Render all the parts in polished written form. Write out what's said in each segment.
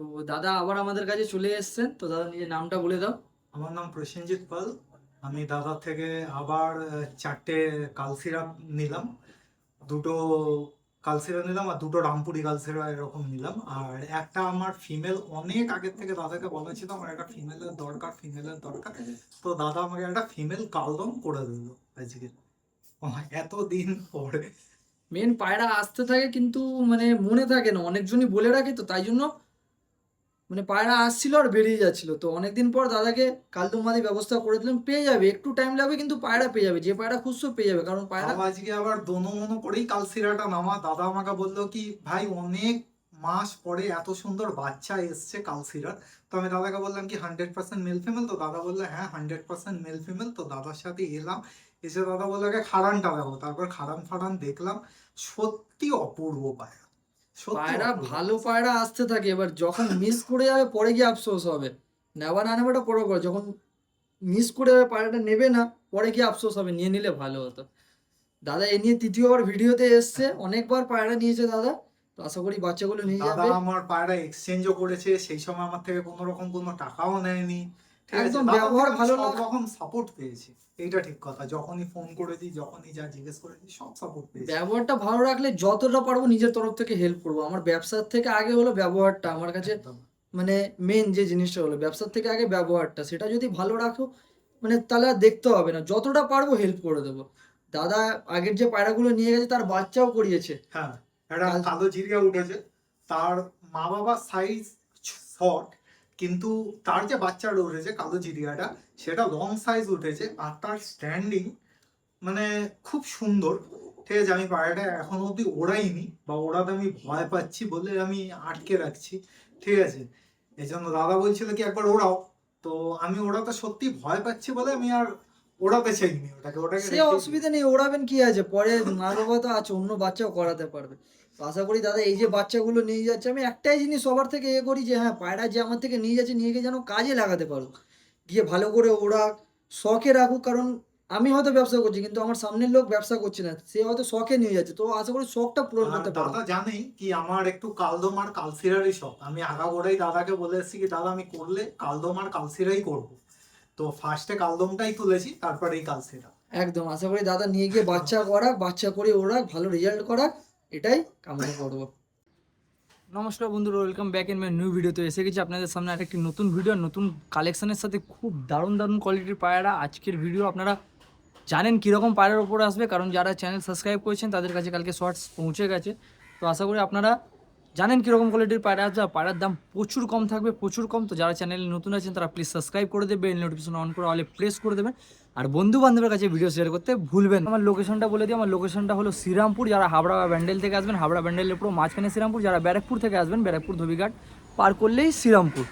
তো দাদা আবার আমাদের কাছে চলে এসেছেন, তো দাদা নিজের নামটা বলে দাও। আমার নাম প্রসেনজিৎ পাল। আমি দাদার থেকে আবার 4টে কালসিরাপ নিলাম। দুটো কালসিরা নিলাম আর দুটো রামপুরি কালসিরা এরকম নিলাম। আর একটা আমার ফিমেল, অনেক আগের থেকে দাদাকে বলেছিল আমার একটা ফিমেলের দরকার। তো দাদা আমাকে একটা ফিমেল কালদম করে দিল আজকে, এতদিন পরে। মেন পায়রা আসতে থাকে কিন্তু মানে মনে থাকে না, অনেকজনই বলে রাখে, তো তাই জন্য মানে পায়রা আসছিল আর বেরিয়ে যাচ্ছিল। তো অনেকদিন পর দাদাকে কালদমাদি ব্যবস্থা করে দিলাম, পেয়ে যাবে, একটু টাইম লাগবে কিন্তু পায়রা পেয়ে যাবে, যে পায়রা খুঁজছো পেয়ে যাবে, কারণ পায়রা তাও আজকে আবার দোনো মনো করেই কালসিরাটা নামা। দাদা আমাকে বললো কি ভাই, অনেক মাস পরে এত সুন্দর বাচ্চা এসছে কালসিরার। তো আমি দাদাকে বললাম কি 100% মেল ফিমেল? তো দাদা বললো হ্যাঁ 100% মেল ফিমেল। তো দাদার সাথে এলাম, এসে দাদা বললো আগে খাড়ানটা দেখো। তারপর খাড়ান ফাড়ান দেখলাম, সত্যি অপূর্ব পায়রা, সত্যি পায়রা অপূর্ব। ভালো পায়রা আসতে থাকে, এবার যখন মিস করে যাবে পরে গিয়ে আফসোস হবে। নেওয়া না নেওয়াটা পরে করে, যখন মিস করে যাবে পায়রাটা নেবে না, পরে গিয়ে আফসোস হবে, নিয়ে নিলে ভালো হতো। দাদা এ নিয়ে তৃতীয়বার ভিডিওতে এসছে, অনেকবার পায়রা নিয়েছে দাদা, তো আশা করি বাচ্চাগুলো নিয়ে দাদা যাবে। আমার পায়রা এক্সচেঞ্জও করেছে, সেই সময় আমার থেকে কোনো রকম কোনো টাকাও নেয়নি। ঠিক আছে, একদম দাদার ব্যবহার থেকে আমি ভালো না। সব রকম সাপোর্ট পেয়েছি। এইটা ঠিক কথা, যখনই ফোন করেছি, যখনই যা জিজ্ঞেস করেছি, সব সাপোর্ট পেয়েছি। ব্যবহারটা ভালো রাখলে যতটা পারবো নিজের তরফ থেকে হেল্প করবো। আমার ব্যবসার থেকে আগে হলো ব্যবহারটা, আমার কাছে একদম। মানে মেন যে জিনিসটা হলো ব্যবসার থেকে আগে ব্যবহারটা, সেটা যদি ভালো রাখো মানে তাহলে আর দেখতে হবে না, যতটা পারবো হেল্প করে দেবো। দাদা আগের যে পায়রাগুলো নিয়ে গেছে তার বাচ্চাও করিয়েছে। হ্যাঁ, একটা কাল কালো জিরিয়া উঠেছে। তার মা বাবার সাইজ শর্ট, কিন্তু তার যে বাচ্চাটা উঠেছে কালো জিরিয়াটা, সেটা লং সাইজ উঠেছে। আর তার স্ট্যান্ডিং মানে খুব সুন্দর। ঠিক আছে, আমি পায়রাটা এখনো অব্দি ওড়াইনি, বা ওড়াতে আমি ভয় পাচ্ছি বলে আমি আটকে রাখছি। ঠিক আছে, এই জন্য দাদা বলছিল কি একবার ওড়াও। তো আমি ওড়াতে সত্যি ভয় পাচ্ছি বলে আমি আর ওড়াতে চাইনি, ওটাকে সে রেখে অসুবিধা দিয়েছি। নেই, ওড়াবেন কি আছে, পরে মা বাবা তো আছে, অন্য বাচ্চাও করাতে পারবে। তো আশা করি দাদা এই যে বাচ্চাগুলো নিয়ে যাচ্ছে, আমি একটাই জিনিস সবার থেকে করি যে হ্যাঁ পায়রা যে আমার থেকে নিয়ে যাচ্ছে, নিয়ে গিয়ে যেন কাজে লাগাতে পারো, গিয়ে ভালো করে ওড়াক, শখে রাখুক। কারণ আমি হয়তো ব্যবসা করছি কিন্তু আমার সামনের লোক ব্যবসা করছে না, সে হয়তো শখে নিয়ে যাচ্ছে, তো আশা করি শখটা পূরণ আর করতে পারবো। দাদা জানেই কি আমার একটু কালদম আর কালসিরারই শখ। আমি আগাগোড়াই দাদাকে বলে এসেছি কি দাদা আমি করলে কালদম আর কালসিরাই করবো। তো ফার্স্টে কালদমটাই তুলেছি, তারপরে এই কালসিরা। একদম আশা করি দাদা নিয়ে গিয়ে বাচ্চা করাক, বাচ্চা করে ওড়াক, ভালো রেজাল্ট করাক, এটাই কামনা করবো। নমস্কার বন্ধুরা, welcome back in my new ভিডিওতে এসে গেছি আপনাদের সামনে আরেকটি নতুন ভিডিও, নতুন কালেকশনের সাথে। খুব দারুণ দারুণ কোয়ালিটির পায়রা আজকের ভিডিও। আপনারা জানেন কীরকম পায়রার ওপর আসবে, কারণ যারা চ্যানেল সাবস্ক্রাইব করেছেন তাদের কাছে কালকে শর্টস পৌঁছে গেছে। তো আশা করি আপনারা জানেন কীরকম কোয়ালিটির পায়রা আছে, আর পায়রার দাম প্রচুর কম থাকবে, প্রচুর কম। তো যারা চ্যানেলে নতুন আছেন তারা প্লিজ সাবস্ক্রাইব করে দেবেন, নোটিফিকেশন অন করে অলে প্রেস করে দেবেন, আর বন্ধু বান্ধবের কাছে ভিডিও শেয়ার করতে ভুলবেন। আমার লোকেশনটা বলে দিই, আমার লোকেশনটা হলো শ্রীরামপুর। যারা হাবড়া বা ব্যান্ডেল থেকে আসবেন, হাবড়া ব্যান্ডেলের পুরো মাঝখানে শ্রীরামপুর। যারা ব্যারাকপুর থেকে আসবেন, ব্যারাকপুর ধোবিঘাট পার করলেই শ্রীরামপুর।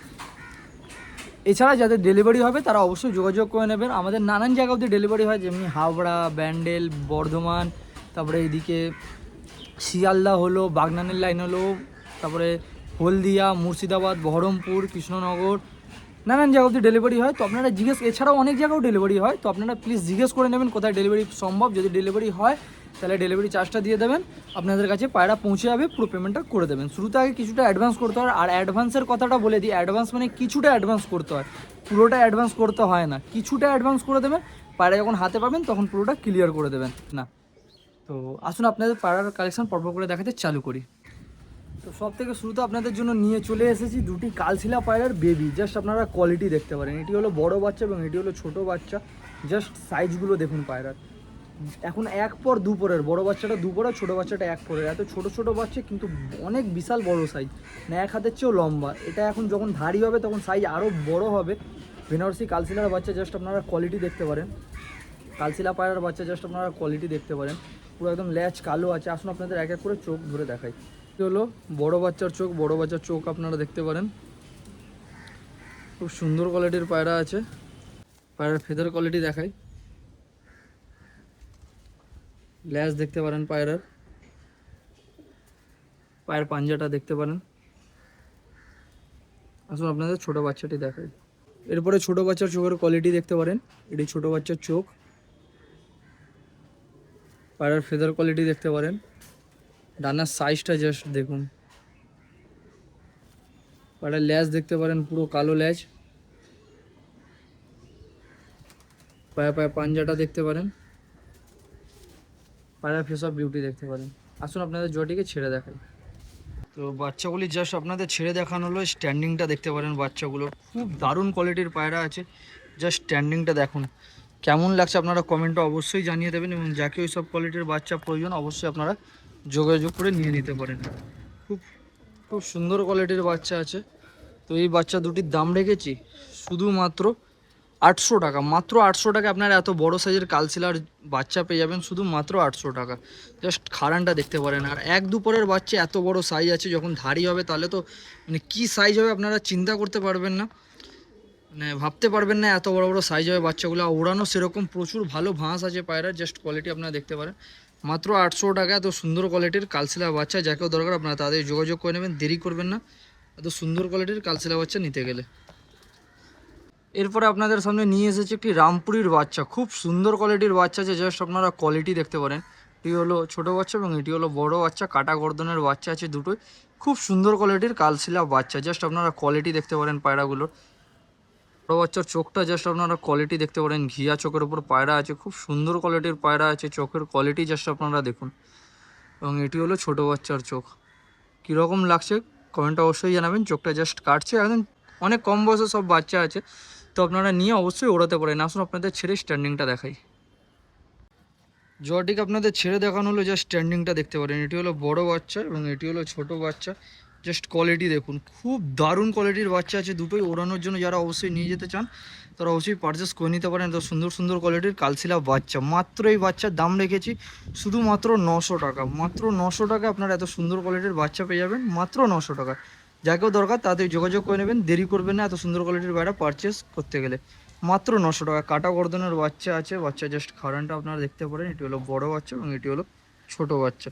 এছাড়া যাদের ডেলিভারি হবে তারা অবশ্যই যোগাযোগ করে নেবেন। আমাদের নানান জায়গা অবধি ডেলিভারি হয়, যেমনি হাওড়া, ব্যান্ডেল, বর্ধমান, তারপরে এইদিকে শিয়ালদা হলো, বাগনানের লাইন হলো, তারপরে হলদিয়া, মুর্শিদাবাদ, বহরমপুর, কৃষ্ণনগর, নানান জায়গা অবধি ডেলিভারি হয়। তো আপনারা এছাড়াও অনেক জায়গাও ডেলিভারি হয়, তো আপনারা প্লিজ জিজ্ঞেস করে নেবেন কোথায় ডেলিভারি সম্ভব। যদি ডেলিভারি হয় তাহলে ডেলিভারি চার্জটা দিয়ে দেবেন, আপনাদের কাছে পায়রা পৌঁছে যাবে, পুরো পেমেন্টটা করে দেবেন। শুরুতে আগে কিছুটা অ্যাডভান্স করতে হয়, আর অ্যাডভান্সের কথাটা বলে দিই, অ্যাডভান্স মানে কিছুটা অ্যাডভান্স করতে হয়, পুরোটা অ্যাডভান্স করতে হয় না, কিছুটা অ্যাডভান্স করে দেবেন। পায়রা যখন হাতে পাবেন তখন পুরোটা ক্লিয়ার করে দেবেন না। তো আসুন আপনাদের পায়রার কালেকশন পরপর করে দেখাতে চালু করি। তো সব থেকে শুরুতে আপনাদের জন্য নিয়ে চলে এসেছি দুটি কালশিলা পায়রার বেবি। জাস্ট আপনারা কোয়ালিটি দেখতে পারেন, এটি হলো বড় বাচ্চা এবং এটি হলো ছোট বাচ্চা। জাস্ট সাইজগুলো দেখুন পায়রার, এখন এক পর দুপরের, বড় বাচ্চাটা দুপরের, ছোট বাচ্চাটা এক পরের। এত ছোট ছোট বাচ্চা কিন্তু অনেক বিশাল বড় সাইজ, না এক হাতের চেয়েও লম্বা। এটা এখন যখন ধাড়ি হবে তখন সাইজ আরও বড় হবে। বেনারসি কালশিলার বাচ্চা জাস্ট আপনারা কোয়ালিটি দেখতে পারেন, কালশিলা পায়রার বাচ্চা জাস্ট আপনারা কোয়ালিটি দেখতে পারেন। পুরো একদম ল্যাচ কালো আছে। আসুন আপনাদের এক এক করে চোখ ধরে দেখাই। এটি হলো বড় বাচ্চার চোখ, বড় বাচ্চার চোখ আপনারা দেখতে পারেন, খুব সুন্দর কোয়ালিটির পায়রা আছে। পায়রার ফেদার কোয়ালিটি দেখাই, ল্যাচ দেখতে পারেন পায়রার, পায়ের পাঞ্জাটা দেখতে পারেন। আসুন আপনাদের ছোট বাচ্চাটি দেখাই। এরপরে ছোট বাচ্চার চোখের কোয়ালিটি দেখতে পারেন, এটি ছোট বাচ্চার চোখ। পায়রার ফেদার কোয়ালিটি দেখতে পারেন, ডানার সাইজটা জাস্ট দেখুন। পায়রার ল্যাজ দেখতে পারেন, পুরো কালো ল্যাজ। পায়ে পায়ে পাঞ্জাটা দেখতে পারেন, পায়রা ফেস অফ বিউটি দেখতে পারেন। আসুন আপনাদের জটিকে ছেড়ে দেখাই। তো বাচ্চাগুলি জাস্ট আপনাদের ছেড়ে দেখানো হলো। স্ট্যান্ডিংটা দেখতে পারেন বাচ্চাগুলোর, খুব দারুণ কোয়ালিটির পায়রা আছে। জাস্ট স্ট্যান্ডিংটা দেখুন কেমন লাগছে, আপনারা কমেন্টে অবশ্যই জানিয়ে দেবেন। এবং যাকে ওই সব কোয়ালিটির বাচ্চা প্রয়োজন অবশ্যই আপনারা যোগাযোগ করে নিয়ে নিতে পারেন। খুব খুব সুন্দর কোয়ালিটির বাচ্চা আছে। তো এই বাচ্চা দুটির দাম রেখেছি শুধুমাত্র 800 টাকা। মাত্র 800 টাকা আপনারা এত বড় সাইজের কালশিলার বাচ্চা পেয়ে যাবেন, শুধুমাত্র 800 টাকা। জাস্ট খারানটা দেখতে পারেন। আর 1-2 বাচ্চা এত বড় সাইজ আছে, যখন ধাড়ি হবে তাহলে তো মানে কী সাইজ হবে আপনারা চিন্তা করতে পারবেন না, মানে ভাবতে পারবেন না এত বড় বড় সাইজ হবে বাচ্চাগুলো। ওড়ানো সেরকম প্রচুর ভালো ভাঁজ আছে পায়রার। জাস্ট কোয়ালিটি আপনারা দেখতে পারেন। মাত্র 800 টাকা এত সুন্দর কোয়ালিটির কালশিলা বাচ্চা। যাকেও দরকার আপনারা তাদের যোগাযোগ করে নেবেন, দেরি করবেন না এত সুন্দর কোয়ালিটির কালশিলা বাচ্চা নিতে গেলে। এরপরে আপনাদের সামনে নিয়ে এসেছে একটি রামপুরির বাচ্চা। খুব সুন্দর কোয়ালিটির বাচ্চা আছে। জাস্ট আপনারা কোয়ালিটি দেখতে পারেন। এটি হলো ছোটো বাচ্চা এবং এটি হলো বড় বাচ্চা। কাটা গর্দনের বাচ্চা আছে দুটোই। খুব সুন্দর কোয়ালিটির কালশিলা বাচ্চা। জাস্ট আপনারা কোয়ালিটি দেখতে পারেন পায়রাগুলোর। বড় বাচ্চার চোখটা জাস্ট আপনারা কোয়ালিটি দেখতে পারেন। ঘিয়া চোখের উপর পায়রা আছে, খুব সুন্দর কোয়ালিটির পায়রা আছে। চোখের কোয়ালিটি জাস্ট আপনারা দেখুন। এবং এটি হলো ছোটো বাচ্চার চোখ। কীরকম লাগছে কমেন্টে অবশ্যই জানাবেন। চোখটা জাস্ট কাটছে, একদম অনেক কম বয়সে সব বাচ্চা আছে। তো আপনারা নিয়ে অবশ্যই ওড়াতে পারেন। আসুন আপনাদের ছেড়ে স্ট্যান্ডিংটা দেখাই। জটিকে আপনাদের ছেড়ে দেখানো হলো, জাস্ট স্ট্যান্ডিংটা দেখতে পারেন। এটি হলো বড় বাচ্চা এবং এটি হলো ছোট বাচ্চা। জাস্ট কোয়ালিটি দেখুন, খুব দারুণ কোয়ালিটির বাচ্চা আছে দুটোই। ওড়ানোর জন্য যারা অবশ্যই নিয়ে যেতে চান তারা অবশ্যই পারচেস করে নিতে পারেন। তো সুন্দর সুন্দর কোয়ালিটির কালশিলা বাচ্চা। মাত্র এই বাচ্চার দাম রেখেছি শুধুমাত্র 900 টাকা। মাত্র 900 টাকা আপনারা এত সুন্দর কোয়ালিটির বাচ্চা পেয়ে যাবেন, মাত্র 900 টাকা। যাকেও দরকার তাদের যোগাযোগ করে নেবেন, দেরি করবেন না এত সুন্দর কোয়ালিটির বাইরে পারচেস করতে গেলে। মাত্র 900 টাকা। কাটা গর্দনের বাচ্চা আছে। বাচ্চা জাস্ট খারানটা আপনারা দেখতে পারেন। এটি হলো বড় বাচ্চা এবং এটি হলো ছোট বাচ্চা।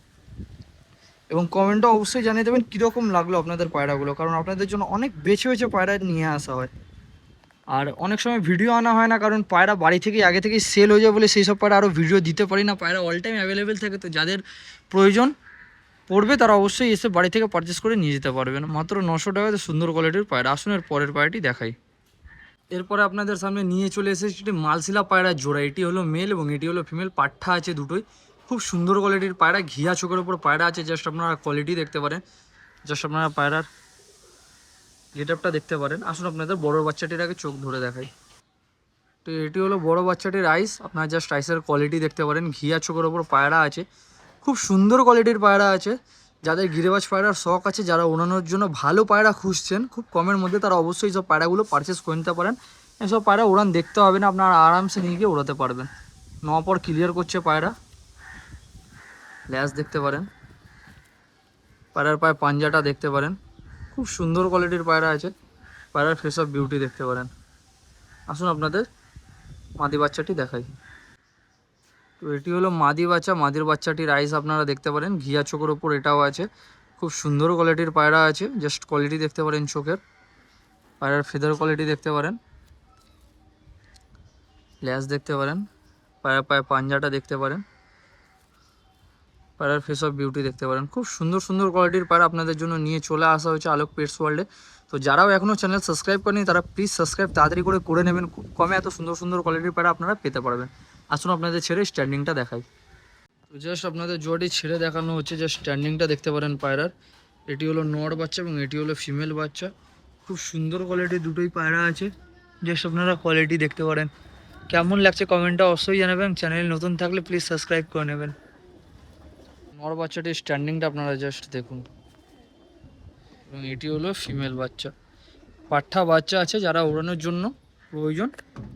এবং কমেন্টে অবশ্যই জানিয়ে দেবেন কীরকম লাগলো আপনাদের পায়রাগুলো, কারণ আপনাদের জন্য অনেক বেছে বেছে পায়রা নিয়ে আসা হয়। আর অনেক সময় ভিডিও আনা হয় না, কারণ পায়রা বাড়ি থেকে আগে থেকেই সেল হয়ে যায় বলে সেই সব পায়রা আরও ভিডিও দিতে পারি না। পায়রা অল টাইম অ্যাভেলেবেল থাকে। তো যাদের প্রয়োজন পড়বে তারা অবশ্যই এসে বাড়ি থেকে পারচেস করে নিয়ে যেতে পারবেন। মাত্র 900 টাকাতে সুন্দর কোয়ালিটির পায়রা। আসুন এর পরের পায়রাটি দেখাই। এরপরে আপনাদের সামনে নিয়ে চলে এসেছি একটি মালশিলা পায়রার জোড়া। এটি হলো মেল এবং এটি হলো ফিমেল। পাঠা আছে দুটোই। খুব সুন্দর কোয়ালিটির পায়রা। ঘিয়া চোখের উপর পায়রা আছে। জাস্ট আপনারা কোয়ালিটি দেখতে পারেন। জাস্ট আপনারা পায়রার গেটআপটা দেখতে পারেন। আসুন আপনাদের বড় বাচ্চাটির আগে চোখ ধরে দেখাই। তো এটি হলো বড় বাচ্চাটির আইস। আপনারা জাস্ট আইসের কোয়ালিটি দেখতে পারেন। ঘিয়া চোখের উপর পায়রা আছে, খুব সুন্দর কোয়ালিটির পায়রা আছে। যাদের গিরিবাজ পায়রার শখ আছে, যারা ওড়ানোর জন্য ভালো পায়রা খুঁজছেন খুব কমের মধ্যে, তারা অবশ্যই সব পায়রাগুলো পারচেস করে নিতে পারেন। এসব পায়রা উড়ান দেখতে হবে না, আপনারা আরামসে নিয়ে গিয়ে উড়াতে পারবেন। নপর ক্লিয়ার করছে পায়রা। ল্যাজ দেখতে পারেন, পায়রার পায়ে পাঞ্জাটা দেখতে পারেন। খুব সুন্দর কোয়ালিটির পায়রা আছে। পায়রার ফেস অফ বিউটি দেখতে পারেন। আসুন আপনাদের মাদি বাচ্চাটি দেখাই। তো এটি হলো মাদি বাচ্চা। মাদির বাচ্চাটির আইস আপনারা দেখতে পারেন। ঘিয়া চোখের ওপর এটাও আছে। খুব সুন্দর কোয়ালিটির পায়রা আছে। জাস্ট কোয়ালিটি দেখতে পারেন চোখের। পায়রার ফেদার কোয়ালিটি দেখতে পারেন। ল্যাজ দেখতে পারেন। পায়রার পায়ে পাঞ্জাটা দেখতে পারেন। পায়রার ফেস অফ বিউটি দেখতে পারেন। খুব সুন্দর সুন্দর কোয়ালিটির পায়রা আপনাদের জন্য নিয়ে চলে আসা হয়েছে আলোক পেটস ওয়ার্ল্ডে। তো যারাও এখনও চ্যানেল সাবস্ক্রাইব করেনি তারা প্লিজ সাবস্ক্রাইব তাড়াতাড়ি করে নেবেন। খুব কমে এত সুন্দর সুন্দর কোয়ালিটির পায়রা আপনারা পেতে পারবেন। আসুন আপনাদের ছেড়ে স্ট্যান্ডিংটা দেখাই। তো জাস্ট আপনাদের জোয়াটি ছেড়ে দেখানো হচ্ছে। জাস্ট স্ট্যান্ডিংটা দেখতে পারেন পায়রার। এটি হলো নর বাচ্চা এবং এটি হলো ফিমেল বাচ্চা। খুব সুন্দর কোয়ালিটির দুটোই পায়রা আছে। জাস্ট আপনারা কোয়ালিটি দেখতে পারেন। কেমন লাগছে কমেন্টটা অবশ্যই জানাবেন। চ্যানেল নতুন থাকলে প্লিজ সাবস্ক্রাইব করে নেবেন। নর বাচ্চাটির স্ট্যান্ডিংটা আপনারা জাস্ট দেখুন। এবং এটি হলো ফিমেল বাচ্চা। পাঠা বাচ্চা আছে, যারা ওড়ানোর জন্য প্রয়োজন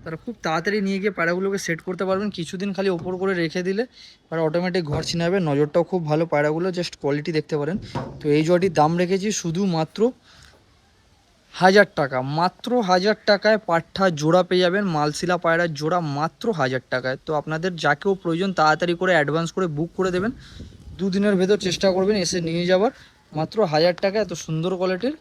তারা খুব তাড়াতাড়ি নিয়ে গিয়ে পায়রাগুলোকে সেট করতে পারবেন। কিছুদিন খালি ওপর করে রেখে দিলে পায়রা অটোমেটিক ঘর ছিনাবে। নজরটাও খুব ভালো পায়রাগুলো। জাস্ট কোয়ালিটি দেখতে পারেন। তো এই জোড়াটির দাম রেখেছি শুধুমাত্র 1000 টাকা। মাত্র 1000 টাকায় পাঠা জোড়া পেয়ে যাবেন। মালশিলা পায়রার জোড়া মাত্র 1000 টাকায়। তো আপনাদের যাকেও প্রয়োজন তাড়াতাড়ি করে অ্যাডভান্স করে বুক করে দেবেন। 2 দিনের ভেতর চেষ্টা করবেন এসে নিয়ে যাওয়ার। মাত্র 1000 টাকা এত সুন্দর কোয়ালিটির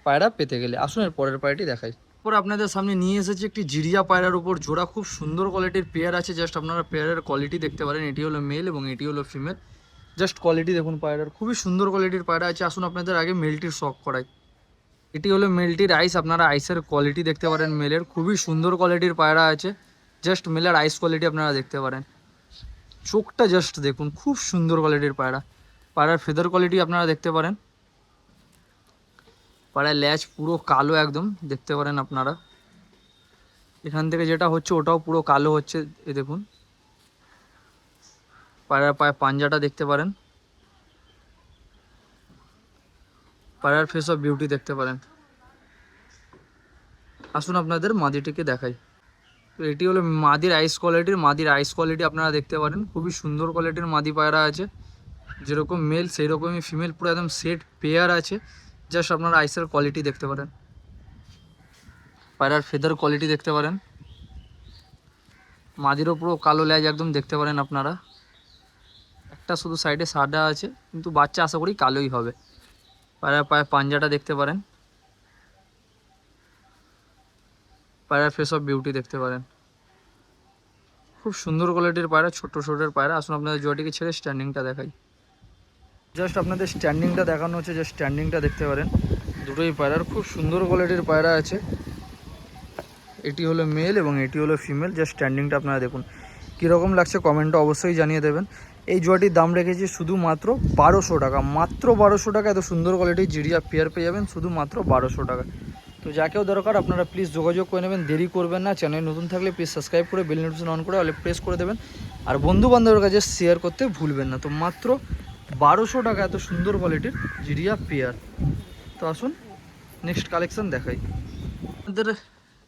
পায়রা পেতে গেলে। আসুন এর পরের পায়রাটি দেখাই। পরে আপনাদের সামনে নিয়ে এসেছি একটি জিরিয়া পায়রার উপর জোড়া। খুব সুন্দর কোয়ালিটির পেয়ার আছে। জাস্ট আপনারা পেয়ারের কোয়ালিটি দেখতে পারেন। এটি হলো মেল এবং এটি হলো ফিমেল। জাস্ট কোয়ালিটি দেখুন পায়রার। খুবই সুন্দর কোয়ালিটির পায়রা আছে। আসুন আপনাদের আগে মেলটির শখ করাই। এটি হলো মেলটির আইস। আপনারা আইসের কোয়ালিটি দেখতে পারেন মেলের, খুবই সুন্দর কোয়ালিটির পায়রা আছে। জাস্ট মেলের আইস কোয়ালিটি আপনারা দেখতে পারেন, চোখটা জাস্ট দেখুন, খুব সুন্দর কোয়ালিটির পায়রা। পায়রার ফেদার কোয়ালিটি আপনারা দেখতে পারেন, পায়রার ল্যাজ পুরো কালো একদম দেখতে পারেন আপনারা। এখান থেকে যেটা হচ্ছে ওটাও পুরো কালো হচ্ছে, এ দেখুন। পায়রার পায়ে পাঞ্জাটা দেখতে পারেন, পায়রার ফেস অফ বিউটি দেখতে পারেন। আসুন আপনাদের মাদিটিকে দেখাই। তো এটি হলো মাদির আইস কোয়ালিটির। মাদির আইস কোয়ালিটি আপনারা দেখতে পারেন, খুবই সুন্দর কোয়ালিটির মাদি পায়রা আছে। যেরকম মেল সেই রকমই ফিমেল, পুরো একদম সেট পেয়ার আছে। জাস্ট আপনারা আইসের কোয়ালিটি দেখতে পারেন, পায়রার ফেদার কোয়ালিটি দেখতে পারেন। মাদিরও পুরো কালো ল্যাজ একদম দেখতে পারেন আপনারা। একটা শুধু সাইডে সাদা আছে, কিন্তু বাচ্চা আশা করি কালোই হবে। পায়রার পায়ে পাঞ্জাটা দেখতে পারেন, পায়রার ফেস অফ বিউটি দেখতে পারেন। খুব সুন্দর কোয়ালিটির পায়রা, ছোট ছোটের পায়রা। আসুন আপনাদের জোয়াটিকে ছেড়ে স্ট্যান্ডিংটা দেখাই। জাস্ট আপনাদের স্ট্যান্ডিংটা দেখানো হচ্ছে, জাস্ট স্ট্যান্ডিংটা দেখতে পারেন। দুটোই পায়রার খুব সুন্দর কোয়ালিটির পায়রা আছে। এটি হলো মেল এবং এটি হলো ফিমেল। জাস্ট স্ট্যান্ডিংটা আপনারা দেখুন, কীরকম লাগছে কমেন্টটা অবশ্যই জানিয়ে দেবেন। এই জোয়াটির দাম রেখেছি শুধুমাত্র 1200 টাকা, মাত্র 1200 টাকা। এত সুন্দর কোয়ালিটির জিরিয়া পেয়ার পেয়ে যাবেন শুধুমাত্র 1200 টাকা। তো যাকেও দরকার আপনারা প্লিজ যোগাযোগ করে নেবেন, দেরি করবেন না। চ্যানেল নতুন থাকলে প্লিজ সাবস্ক্রাইব করে বেল নোটিফিকেশন অন করে অলে প্রেস করে দেবেন, আর বন্ধু বান্ধবের কাছে শেয়ার করতে ভুলবেন না। তো মাত্র 1200 টাকা এত সুন্দর কোয়ালিটির জিরিয়া পেয়ার। তো আসুন নেক্সট কালেকশন দেখাই। আমাদের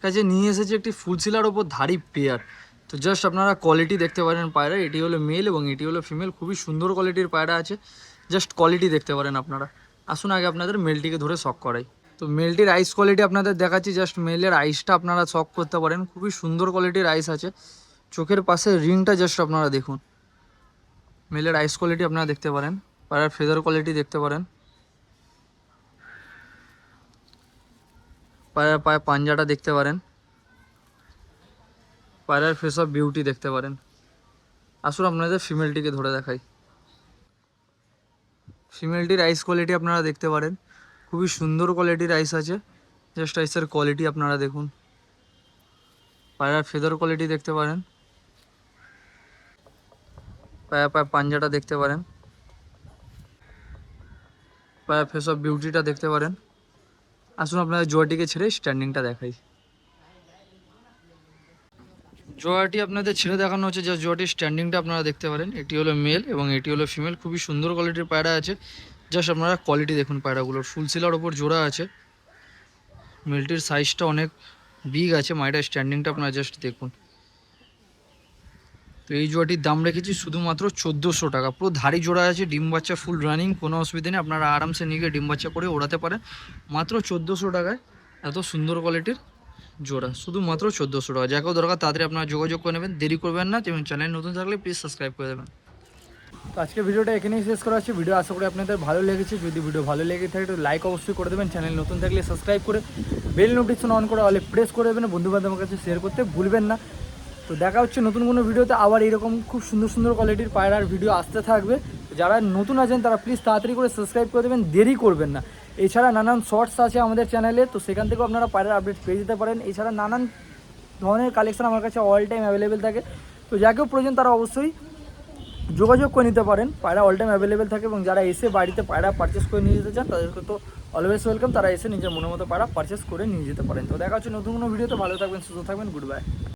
কাছে নিয়ে এসেছে একটি ফুলশিলার ওপর ধারি পেয়ার। তো জাস্ট আপনারা কোয়ালিটি দেখতে পারেন পায়রা। এটি হলো মেল এবং এটি হলো ফিমেল, খুবই সুন্দর কোয়ালিটির পায়রা আছে। জাস্ট কোয়ালিটি দেখতে পারেন আপনারা। আসুন আগে আপনাদের মেলটিকে ধরে শক করাই। তো মেলটির আইস কোয়ালিটি আপনাদের দেখাচ্ছি। জাস্ট মেলের আইসটা আপনারা শক করতে পারেন, খুবই সুন্দর কোয়ালিটির আইস আছে। চোখের পাশে রিংটা জাস্ট আপনারা দেখুন। মেলের আইস কোয়ালিটি আপনারা দেখতে পারেন, পায়রার ফেদার কোয়ালিটি দেখতে পারেন, পায়রার পায়ে পাঞ্জাটা দেখতে পারেন, পায়রার ফেস অফ বিউটি দেখতে পারেন। আসুন আপনাদের ফিমেলটিকে ধরে দেখাই। ফিমেলটির আইস কোয়ালিটি আপনারা দেখতে পারেন, খুবই সুন্দর কোয়ালিটির আইস আছে। জাস্ট আইসের কোয়ালিটি আপনারা দেখুন, পায়রার ফেদার কোয়ালিটি দেখতে পারেন, পায়রা পায়ে পাঞ্জাটা দেখতে পারেন, পায়রার ফেস অফ বিউটিটা দেখতে পারেন। আসুন আপনাদের জোয়াটিকে ছেড়ে স্ট্যান্ডিংটা দেখাই। জোয়াটি আপনাদের ছেড়ে দেখানো হচ্ছে, যে জোয়াটির স্ট্যান্ডিংটা আপনারা দেখতে পারেন। এটি হলো মেল এবং এটি হলো ফিমেল, খুবই সুন্দর কোয়ালিটির পায়রা আছে। জাস্ট আপনারা কোয়ালিটি দেখুন পায়রাগুলোর, ফুলশিলার ওপর জোড়া আছে। মেলটির সাইজটা অনেক বিগ আছে, মাইটার স্ট্যান্ডিংটা আপনারা জাস্ট দেখুন। তো এই জোড়াটির দাম রেখেছি শুধুমাত্র 1400 টাকা। পুরো ধারি জোড়া আছে, ডিম বাচ্চা ফুল রানিং, কোনো অসুবিধা নেই। আপনারা আরামসে নিয়ে গিয়ে ডিম বাচ্চা করে ওড়াতে পারেন মাত্র 1400 টাকায়। এত সুন্দর কোয়ালিটির জোড়া শুধুমাত্র 1400 টাকা। যাকেও দরকার তাড়াতাড়ি আপনারা যোগাযোগ করে নেবেন, দেরি করবেন না। এবং চ্যানেল নতুন থাকলে প্লিজ সাবস্ক্রাইব করে দেবেন। তো আজকে ভিডিওটা এখানেই শেষ করা হচ্ছে। ভিডিও আশা করি আপনাদের ভালো লেগেছে। যদি ভিডিও ভালো লেগে থাকে তো লাইক অবশ্যই করে দেবেন। চ্যানেল নতুন থাকলে সাবস্ক্রাইব করে বেল নোটিফিকেশন অন করে অলে প্রেস করে দেবেন। বন্ধুবান্ধবের কাছে শেয়ার করতে ভুলবেন না। তো দেখা হচ্ছে নতুন কোনো ভিডিওতে। আবার এরকম খুব সুন্দর সুন্দর কোয়ালিটির পায়রার ভিডিও আসতে থাকবে। যারা নতুন আছেন তারা প্লিজ তাড়াতাড়ি করে সাবস্ক্রাইব করে দেবেন, দেরি করবেন না। এছাড়া নানান শর্টস আছে আমাদের চ্যানেলে, তো সেখান থেকেও আপনারা পায়রার আপডেট পেয়ে যেতে পারেন। এছাড়া নানান ধরনের কালেকশন আমার কাছে অল টাইম অ্যাভেলেবেল থাকে। তো যাকেও প্রয়োজন তারা অবশ্যই যোগাযোগ করে নিতে পারেন। পায়রা অল টাইম অ্যাভেলেবেল থাকে, এবং যারা এসে বাড়িতে পায়রা পারচেস করে নিয়ে যেতে চান তাদেরকে তো অলওয়েজ ওয়েলকাম। তারা এসে নিজের মনের মতো পায়রা পারচেস করে নিয়ে যেতে পারেন। তো দেখা হচ্ছে নতুন কোনো ভিডিওতে। ভালো থাকবেন, সুস্থ থাকবেন, গুড বাই।